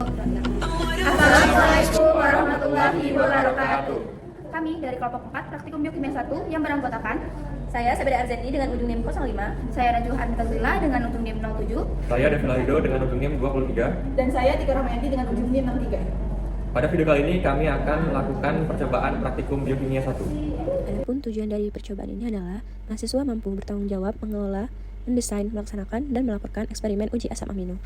Assalamualaikum warahmatullahi wabarakatuh. Kami dari kelompok 4 Praktikum Biokimia 1 yang beranggotakan saya Sabeda Arzeni dengan ujung NIM 05, saya Rajuhan Tazlila dengan ujung NIM 07, Saya Devil Hido dengan ujung NIM 23. dan saya Tika Ramayanti dengan ujung NIM 63. Pada video kali ini kami akan melakukan percobaan praktikum biokimia 1. Adapun tujuan dari percobaan ini adalah mahasiswa mampu bertanggung jawab mengelola, mendesain, melaksanakan, dan melaporkan eksperimen uji asam amino.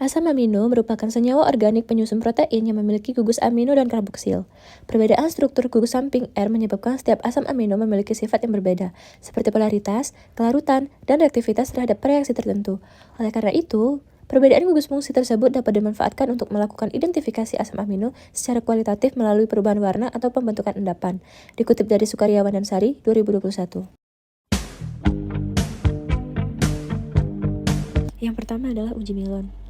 Asam amino merupakan senyawa organik penyusun protein yang memiliki gugus amino dan karboksil. Perbedaan struktur gugus samping R menyebabkan setiap asam amino memiliki sifat yang berbeda, seperti polaritas, kelarutan, dan reaktivitas terhadap reaksi tertentu. Oleh karena itu, perbedaan gugus fungsi tersebut dapat dimanfaatkan untuk melakukan identifikasi asam amino secara kualitatif melalui perubahan warna atau pembentukan endapan. Dikutip dari Sukaryawan dan Sari, 2021. Yang pertama adalah uji Milon.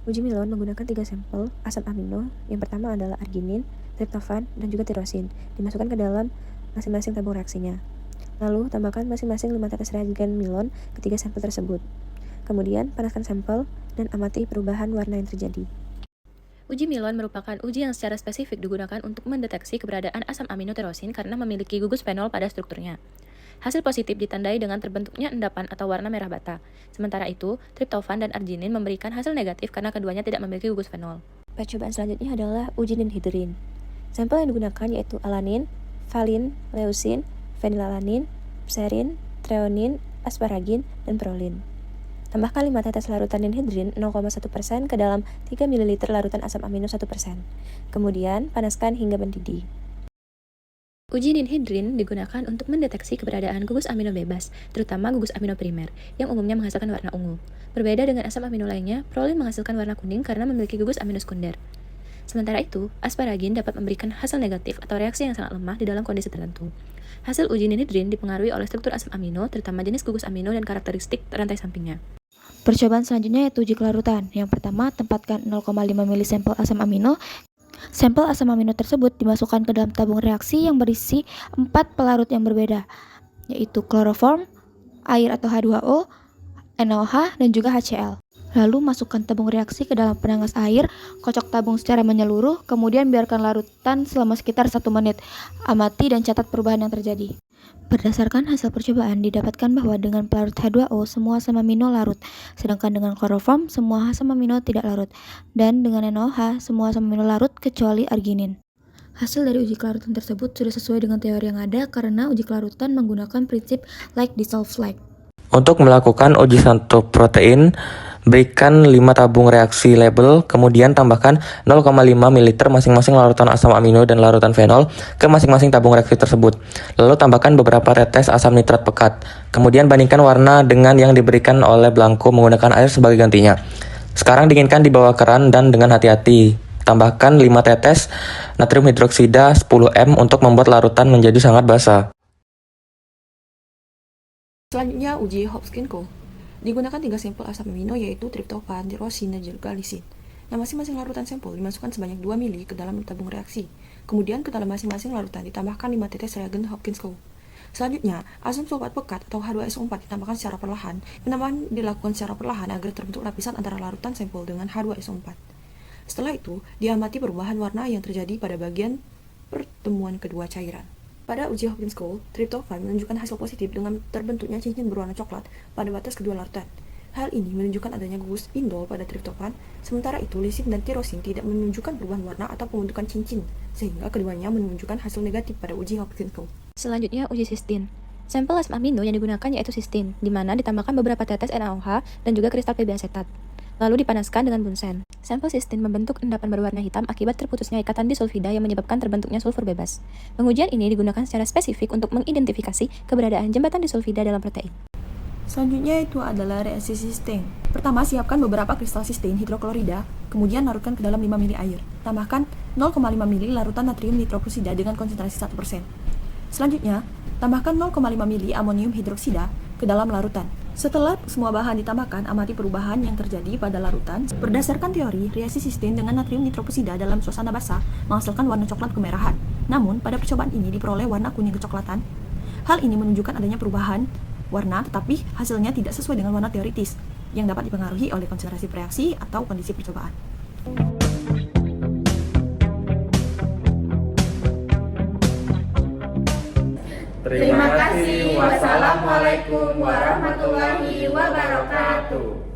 Uji Milon menggunakan 3 sampel asam amino. Yang pertama adalah arginin, triptofan, dan juga tirosin. Dimasukkan ke dalam masing-masing tabung reaksinya. Lalu, tambahkan masing-masing 5 tetes reagen Milon ke 3 sampel tersebut. Kemudian, panaskan sampel dan amati perubahan warna yang terjadi. Uji Milon merupakan uji yang secara spesifik digunakan untuk mendeteksi keberadaan asam amino tirosin karena memiliki gugus fenol pada strukturnya. Hasil positif ditandai dengan terbentuknya endapan atau warna merah bata. Sementara itu, triptofan dan arginin memberikan hasil negatif karena keduanya tidak memiliki gugus fenol. Percobaan selanjutnya adalah uji ninhidrin. Sampel yang digunakan yaitu alanin, valin, leusin, fenilalanin, pserin, treonin, asparagin, dan prolin. Tambahkan 5 tetes larutan ninhidrin 0,1% ke dalam 3 ml larutan asam amino 1%. Kemudian, panaskan hingga mendidih. Uji ninhidrin digunakan untuk mendeteksi keberadaan gugus amino bebas, terutama gugus amino primer, yang umumnya menghasilkan warna ungu. Berbeda dengan asam amino lainnya, prolin menghasilkan warna kuning karena memiliki gugus amino sekunder. Sementara itu, asparagin dapat memberikan hasil negatif atau reaksi yang sangat lemah di dalam kondisi tertentu. Hasil uji ninhidrin dipengaruhi oleh struktur asam amino, terutama jenis gugus amino dan karakteristik rantai sampingnya. Percobaan selanjutnya yaitu uji kelarutan. Yang pertama, tempatkan 0,5 ml sampel asam amino. Sampel asam amino tersebut dimasukkan ke dalam tabung reaksi yang berisi 4 pelarut yang berbeda, yaitu kloroform, air atau H2O, NaOH, dan juga HCl. Lalu masukkan tabung reaksi ke dalam penangas air, kocok tabung secara menyeluruh, kemudian biarkan larutan selama sekitar 1 menit. Amati dan catat perubahan yang terjadi. Berdasarkan hasil percobaan, didapatkan bahwa dengan pelarut H2O, semua asam amino larut, sedangkan dengan kloroform, semua asam amino tidak larut, dan dengan NaOH, semua asam amino larut kecuali arginin. Hasil dari uji kelarutan tersebut sudah sesuai dengan teori yang ada karena uji kelarutan menggunakan prinsip like dissolve like. Untuk melakukan uji satu protein, berikan 5 tabung reaksi label, kemudian tambahkan 0,5 ml masing-masing larutan asam amino dan larutan fenol ke masing-masing tabung reaksi tersebut. Lalu tambahkan beberapa tetes asam nitrat pekat. Kemudian bandingkan warna dengan yang diberikan oleh belangko menggunakan air sebagai gantinya. Sekarang dinginkan di bawah keran dan dengan hati-hati. Tambahkan 5 tetes natrium hidroksida 10 ml untuk membuat larutan menjadi sangat basah. Selanjutnya, uji Hopkins-Cole. Digunakan 3 sampel asam amino yaitu triptofan, tirosin, dan juga lisin. Nah, masing-masing larutan sampel dimasukkan sebanyak 2 ml ke dalam tabung reaksi. Kemudian ke dalam masing-masing larutan ditambahkan 5 tetes reagen Hopkins-Cole. Selanjutnya, asam sulfat pekat atau H2SO4 ditambahkan secara perlahan. Penambahan dilakukan secara perlahan agar terbentuk lapisan antara larutan sampel dengan H2SO4. Setelah itu, diamati perubahan warna yang terjadi pada bagian pertemuan kedua cairan. Pada uji Hopkins-Cole, triptofan menunjukkan hasil positif dengan terbentuknya cincin berwarna coklat pada batas kedua larutan. Hal ini menunjukkan adanya gugus indol pada triptofan, sementara itu lisin dan tirosin tidak menunjukkan perubahan warna atau pembentukan cincin, sehingga keduanya menunjukkan hasil negatif pada uji Hopkins-Cole. Selanjutnya, uji sistin. Sampel asam amino yang digunakan yaitu sistin, di mana ditambahkan beberapa tetes NaOH dan juga kristal PB asetat. Lalu dipanaskan dengan bunsen. Sampel sistin membentuk endapan berwarna hitam akibat terputusnya ikatan disulfida yang menyebabkan terbentuknya sulfur bebas. Pengujian ini digunakan secara spesifik untuk mengidentifikasi keberadaan jembatan disulfida dalam protein. Selanjutnya itu adalah reaksi sistin. Pertama, siapkan beberapa kristal sistin hidroklorida, kemudian larutkan ke dalam 5 ml air. Tambahkan 0,5 ml larutan natrium nitroprosida dengan konsentrasi 1%. Selanjutnya, tambahkan 0,5 ml amonium hidroksida ke dalam larutan. Setelah semua bahan ditambahkan, amati perubahan yang terjadi pada larutan. Berdasarkan teori, reaksi sistin dengan natrium nitroprosida dalam suasana basah menghasilkan warna coklat kemerahan. Namun, pada percobaan ini diperoleh warna kuning kecoklatan. Hal ini menunjukkan adanya perubahan warna, tetapi hasilnya tidak sesuai dengan warna teoritis yang dapat dipengaruhi oleh konsentrasi reaksi atau kondisi percobaan. Terima kasih. Wassalamualaikum warahmatullahi wabarakatuh.